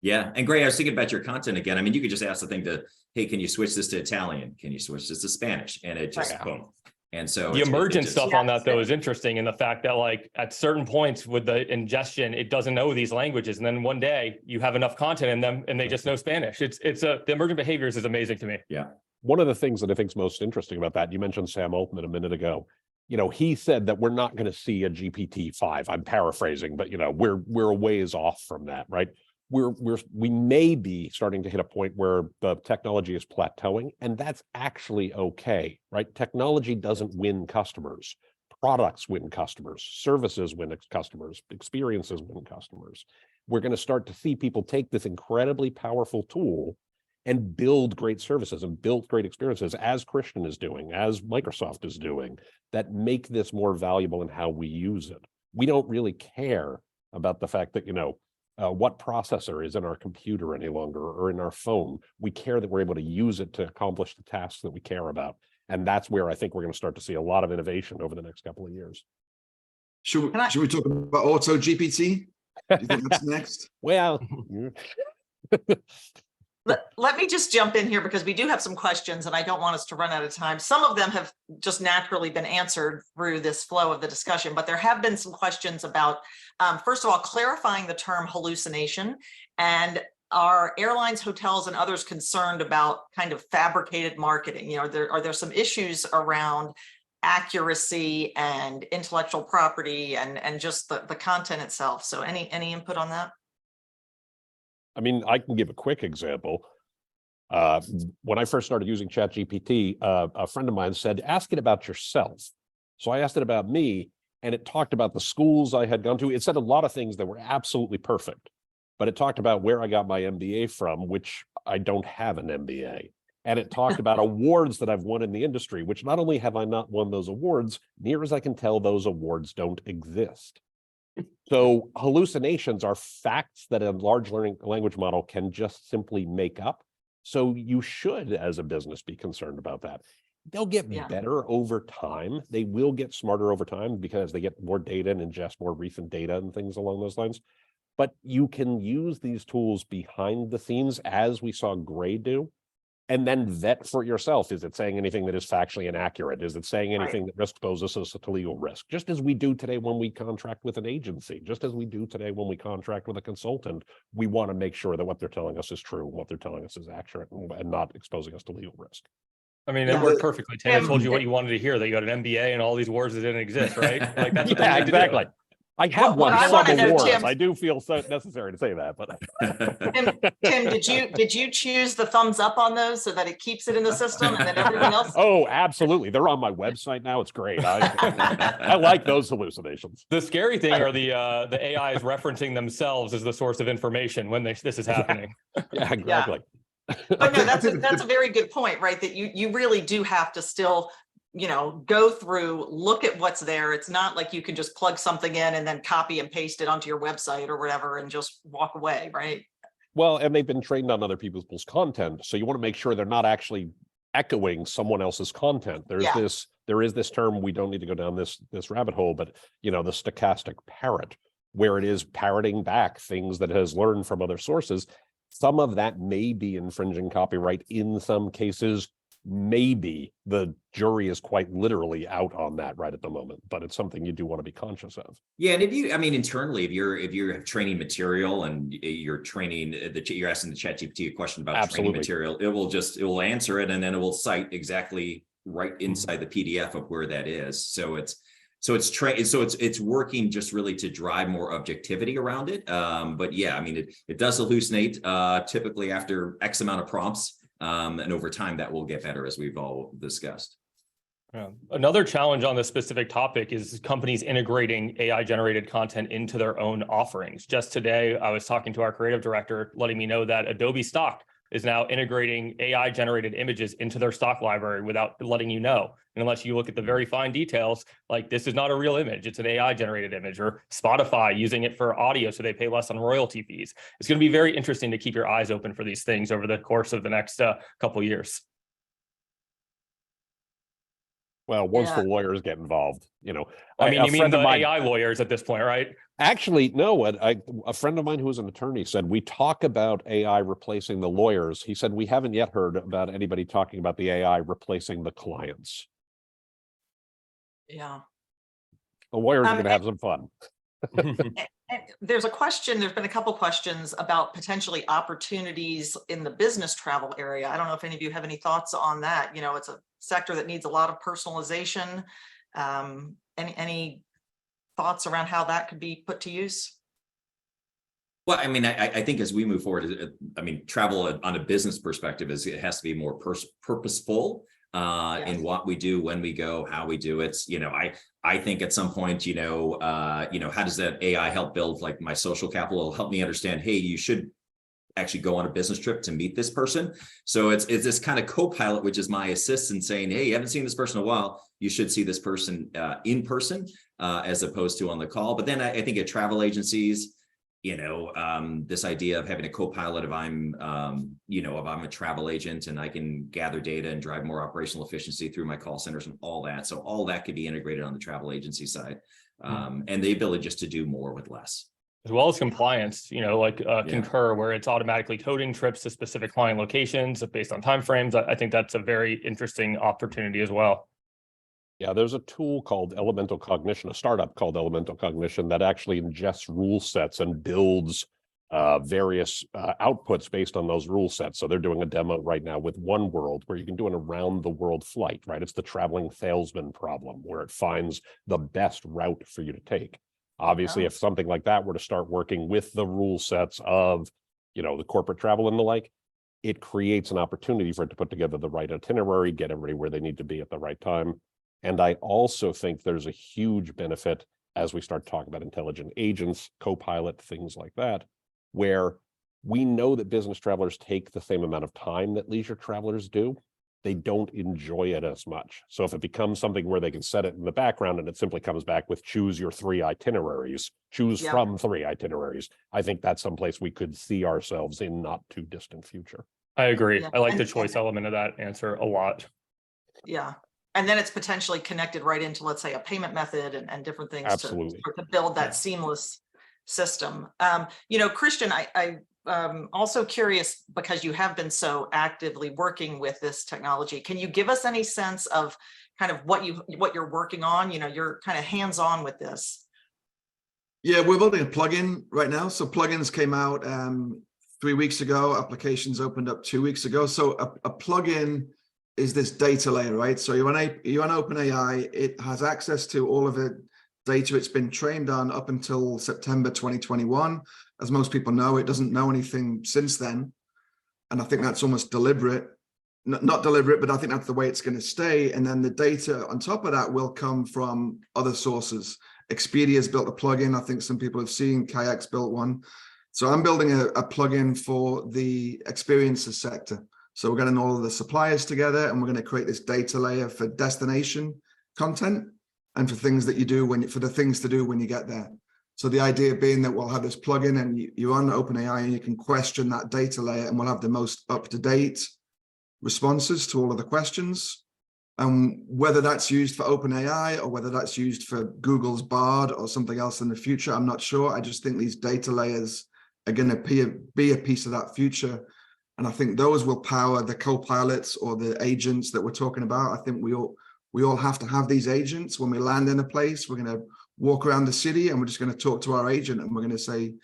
Yeah. And Gray, I was thinking about your content again. I mean, you could just ask the thing to, hey, can you switch this to Italian? Can you switch this to Spanish? And it just, boom. And so the emergent stuff on that, though, Yeah. is interesting in the fact that, like, at certain points with the ingestion, it doesn't know these languages. And then one day you have enough content in them and they just know Spanish. The emergent behaviors is amazing to me. Yeah. One of the things that I think is most interesting about that, you mentioned Sam Altman a minute ago. He said that we're not going to see a GPT-5. I'm paraphrasing, but we're a ways off from that, right? We may be starting to hit a point where the technology is plateauing, and that's actually okay, right? Technology doesn't win customers. Products win customers, services win customers, experiences win customers. We're going to start to see people take this incredibly powerful tool and build great services and build great experiences, as Christian is doing, as Microsoft is doing, that make this more valuable in how we use it. We don't really care about the fact that, what processor is in our computer any longer or in our phone. We care that we're able to use it to accomplish the tasks that we care about. And that's where I think we're going to start to see a lot of innovation over the next couple of years. Should we talk about Auto GPT? Do you think that's next? Well, Let me just jump in here because we do have some questions and I don't want us to run out of time. Some of them have just naturally been answered through this flow of the discussion, but there have been some questions about, first of all, clarifying the term hallucination, and are airlines, hotels, and others concerned about kind of fabricated marketing? Are there some issues around accuracy and intellectual property and just the content itself? So any input on that? I mean, I can give a quick example. When I first started using ChatGPT, a friend of mine said, ask it about yourself. So I asked it about me, and it talked about the schools I had gone to. It said a lot of things that were absolutely perfect, but it talked about where I got my MBA from, which I don't have an MBA. And it talked about awards that I've won in the industry, which not only have I not won those awards, near as I can tell, those awards don't exist. So hallucinations are facts that a large language model can just simply make up. So you should, as a business, be concerned about that. They'll get better over time. They will get smarter over time because they get more data and ingest more recent data and things along those lines. But you can use these tools behind the scenes, as we saw Gray do, and then vet for yourself. Is it saying anything that is factually inaccurate? Is it saying anything that exposes us to legal risk? Just as we do today when we contract with an agency, just as we do today when we contract with a consultant, we want to make sure that what they're telling us is true, what they're telling us is accurate, and not exposing us to legal risk. I mean, it worked perfectly. Tim told you what you wanted to hear, that you had an MBA and all these words that didn't exist, right? Like that's what exactly. I have won some awards. Tim, I do feel so necessary to say that, but Tim, did you choose the thumbs up on those so that it keeps it in the system and then everything else? Oh, absolutely. They're on my website now. It's great. I like those hallucinations. The scary thing are the AIs referencing themselves as the source of information when this is happening. Yeah, exactly. But no, that's a very good point, right? That you really do have to still, go through, look at what's there. It's not like you can just plug something in and then copy and paste it onto your website or whatever and just walk away, right? Well, and they've been trained on other people's content, so you want to make sure they're not actually echoing someone else's content. There is this term, we don't need to go down this rabbit hole, but the stochastic parrot, where it is parroting back things that it has learned from other sources. Some of that may be infringing copyright in some cases. Maybe the jury is quite literally out on that right at the moment, but it's something you do want to be conscious of. Yeah, and internally, if you're training material and you're training you're asking the ChatGPT a question about training material, it will answer it, and then it will cite exactly right inside the PDF of where that is. So it's working just really to drive more objectivity around it. But yeah, it does hallucinate typically after X amount of prompts. And over time, that will get better, as we've all discussed. Another challenge on this specific topic is companies integrating AI generated content into their own offerings. Just today, I was talking to our creative director, letting me know that Adobe Stock is now integrating AI generated images into their stock library without letting you know. And unless you look at the very fine details, like this is not a real image, it's an AI generated image, or Spotify using it for audio so they pay less on royalty fees. It's going to be very interesting to keep your eyes open for these things over the course of the next couple of years. Well, once the lawyers get involved, you know, I mean, you mean the mine, AI lawyers at this point, right? actually, no, a friend of mine who was an attorney said, we talk about AI replacing the lawyers. He said, we haven't yet heard about anybody talking about the AI replacing the clients. Yeah. The lawyers are going to have some fun. And there's been a couple questions about potentially opportunities in the business travel area. I don't know if any of you have any thoughts on that. You know, it's a sector that needs a lot of personalization. Any thoughts around how that could be put to use? Well, I mean, I think as we move forward, I mean, travel on a business perspective it has to be more purposeful in what we do, when we go, how we do it. You know, I think at some point, how does that AI help build like my social capital? It'll help me understand, hey, you should actually go on a business trip to meet this person. So it's this kind of co-pilot, which is my assistant saying, hey, you haven't seen this person in a while. You should see this person in person as opposed to on the call. But then I think at travel agencies, this idea of having a co-pilot, if I'm a travel agent and I can gather data and drive more operational efficiency through my call centers and all that. So all that could be integrated on the travel agency side, and the ability just to do more with less. As well as compliance, Concur, where it's automatically coding trips to specific client locations based on timeframes. I think that's a very interesting opportunity as well. Yeah, there's a tool called Elemental Cognition, a startup called Elemental Cognition that actually ingests rule sets and builds various outputs based on those rule sets. So they're doing a demo right now with One World, where you can do an around the world flight, right? It's the traveling salesman problem, where it finds the best route for you to take. Obviously, if something like that were to start working with the rule sets of, the corporate travel and the like, it creates an opportunity for it to put together the right itinerary, get everybody where they need to be at the right time. And I also think there's a huge benefit as we start talking about intelligent agents, co-pilot, things like that, where we know that business travelers take the same amount of time that leisure travelers do. They don't enjoy it as much. So if it becomes something where they can set it in the background and it simply comes back with choose your 3 itineraries, choose from 3 itineraries, I think that's someplace we could see ourselves in not too distant future. I agree. I like the choice element of that answer a lot. Yeah. And then it's potentially connected right into, let's say, a payment method and different things Absolutely. to start to build that seamless system. Christian, I'm also curious, because you have been so actively working with this technology. Can you give us any sense of kind of what you're working on? You're kind of hands-on with this. Yeah, we're building a plugin right now. So plugins came out 3 weeks ago. Applications opened up 2 weeks ago. So a plugin is this data layer, right? So you're on OpenAI. It has access to all of the data it's been trained on up until September 2021. As most people know, it doesn't know anything since then. And I think that's almost deliberate. Not deliberate, but I think that's the way it's going to stay. And then the data on top of that will come from other sources. Expedia's built a plugin. I think some people have seen Kayak's built one. So I'm building a plugin for the experiences sector. So we're getting all of the suppliers together, and we're going to create this data layer for destination content and for things that you do for the things to do when you get there. So the idea being that we'll have this plugin, and you're on OpenAI and you can question that data layer, and we'll have the most up-to-date responses to all of the questions. Whether that's used for OpenAI or whether that's used for Google's Bard or something else in the future, I'm not sure. I just think these data layers are going to be a piece of that future. And I think those will power the co-pilots or the agents that we're talking about. I think we all have to have these agents. When we land in a place, we're going to walk around the city and we're just going to talk to our agent, and we're going to say,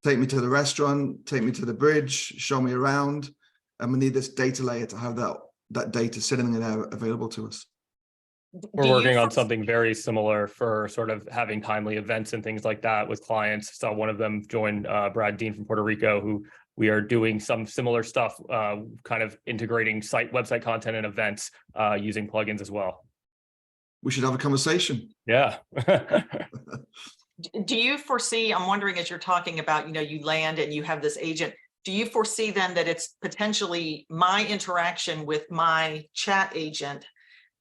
take me to the restaurant, take me to the bridge, show me around. And we need this data layer to have that data sitting there available to us. We're working on something very similar for sort of having timely events and things like that with clients. So one of them joined Brad Dean from Puerto Rico, who we are doing some similar stuff, kind of integrating website content and events using plugins as well. we should have a conversation. Yeah. Do you foresee, I'm wondering, as you're talking about, you land and you have this agent, do you foresee then that it's potentially my interaction with my chat agent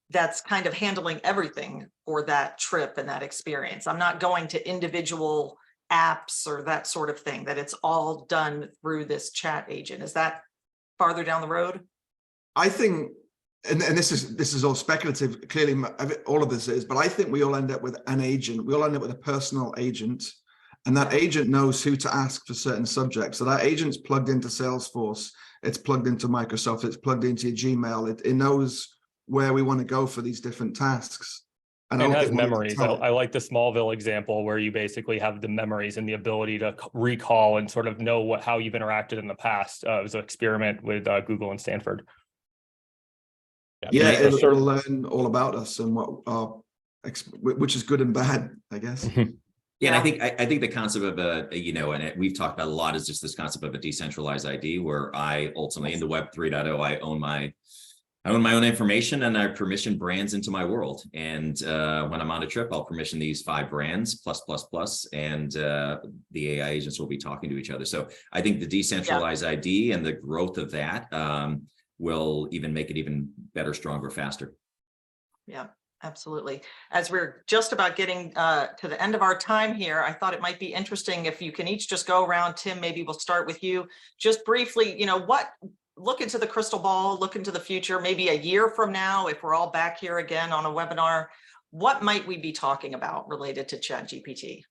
that's kind of handling everything for that trip and that experience? I'm not going to individual apps or that sort of thing, that it's all done through this chat agent. Is that farther down the road? I think, and this is all speculative, clearly all of this is, but I think we all end up with an agent. We all end up with a personal agent, and that agent knows who to ask for certain subjects. So that agent's plugged into Salesforce, it's plugged into Microsoft, it's plugged into your Gmail. It knows where we want to go for these different tasks. And has memories. I like the Smallville example where you basically have the memories and the ability to recall and sort of know how you've interacted in the past. It was an experiment with Google and Stanford. Yeah, it'll learn all about us and which is good and bad, I guess. Yeah, and I think the concept of and we've talked about a lot, is just this concept of a decentralized ID, where I ultimately in the Web 3.0, I own my own information, and I permission brands into my world. And when I'm on a trip, I'll permission these 5 brands and the AI agents will be talking to each other. So I think the decentralized ID and the growth of that will even make it even better, stronger, faster. Yeah, absolutely. As we're just about getting to the end of our time here, I thought it might be interesting if you can each just go around. Tim, maybe we'll start with you. Just briefly, look into the crystal ball, look into the future, maybe a year from now, if we're all back here again on a webinar, what might we be talking about related to ChatGPT?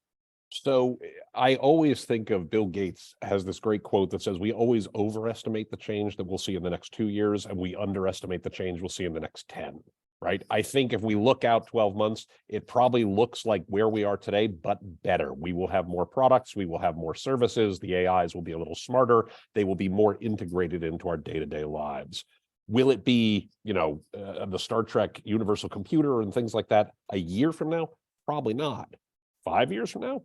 So I always think of Bill Gates has this great quote that says, we always overestimate the change that we'll see in the next 2 years, and we underestimate the change we'll see in the next 10, right? I think if we look out 12 months, it probably looks like where we are today, but better. We will have more products, we will have more services, the AIs will be a little smarter, they will be more integrated into our day-to-day lives. Will it be, the Star Trek universal computer and things like that a year from now? Probably not. 5 years from now?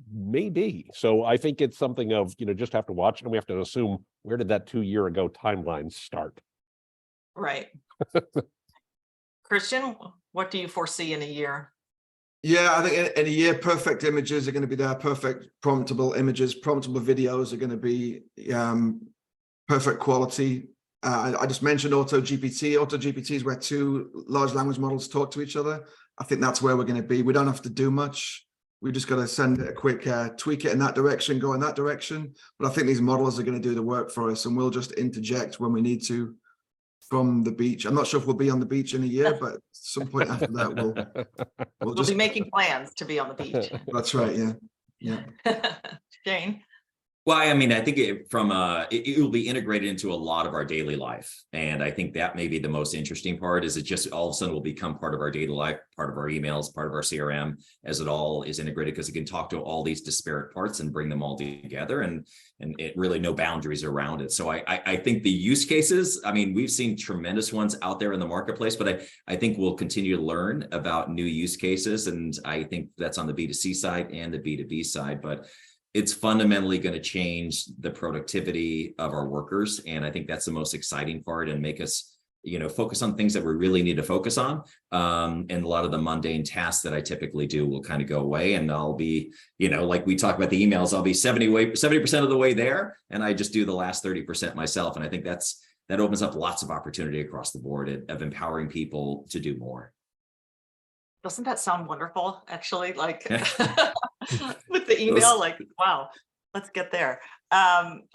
Maybe. So I think it's something of, just have to watch, and we have to assume, where did that 2 year ago timeline start? Right. Christian, what do you foresee in a year? Yeah, I think in a year, perfect images are going to be there, perfect promptable images, promptable videos are going to be perfect quality. I just mentioned AutoGPT. AutoGPT is where 2 large language models talk to each other. I think that's where we're going to be. We don't have to do much. We just got to send it a quick tweak it in that direction, go in that direction. But I think these models are going to do the work for us, and we'll just interject when we need to from the beach. I'm not sure if we'll be on the beach in a year, but at some point after that, we'll just be making plans to be on the beach. That's right. Yeah. Shane? Well, I mean, I think it will be integrated into a lot of our daily life. And I think that may be the most interesting part, is it just all of a sudden will become part of our daily life, part of our emails, part of our CRM, as it all is integrated, because it can talk to all these disparate parts and bring them all together, and it really no boundaries around it. So I think the use cases, I mean, we've seen tremendous ones out there in the marketplace, but I think we'll continue to learn about new use cases. And I think that's on the B2C side and the B2B side, but it's fundamentally going to change the productivity of our workers. And I think that's the most exciting part, and make us, focus on things that we really need to focus on. And a lot of the mundane tasks that I typically do will kind of go away, and I'll be, like we talk about the emails, I'll be 70% of the way there, and I just do the last 30% myself. And I think that opens up lots of opportunity across the board of empowering people to do more. Doesn't that sound wonderful, actually? Like with the email, like, wow, let's get there.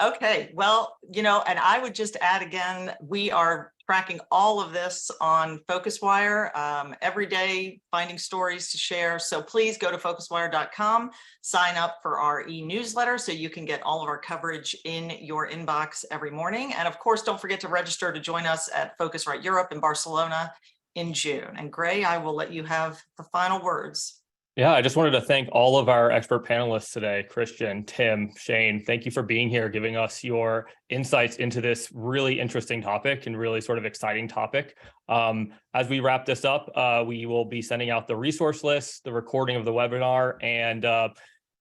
Okay, well, and I would just add again, we are tracking all of this on PhocusWire every day, finding stories to share. So please go to PhocusWire.com, sign up for our e-newsletter so you can get all of our coverage in your inbox every morning. And of course, don't forget to register to join us at PhocusWire Europe in Barcelona in June. And Gray, I will let you have the final words. Yeah, I just wanted to thank all of our expert panelists today, Christian, Tim, Shane. Thank you for being here, giving us your insights into this really interesting topic and really sort of exciting topic. As we wrap this up, we will be sending out the resource list, the recording of the webinar, and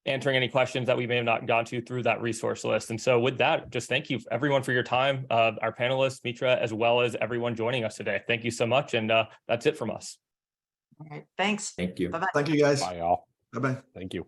answering any questions that we may have not gone to through that resource list. And so with that, just thank you everyone for your time, our panelists, Mitra, as well as everyone joining us today. Thank you so much. And that's it from us. All right, thanks. Thank you. Bye-bye. Thank you, guys. Bye, all. Bye-bye. Thank you.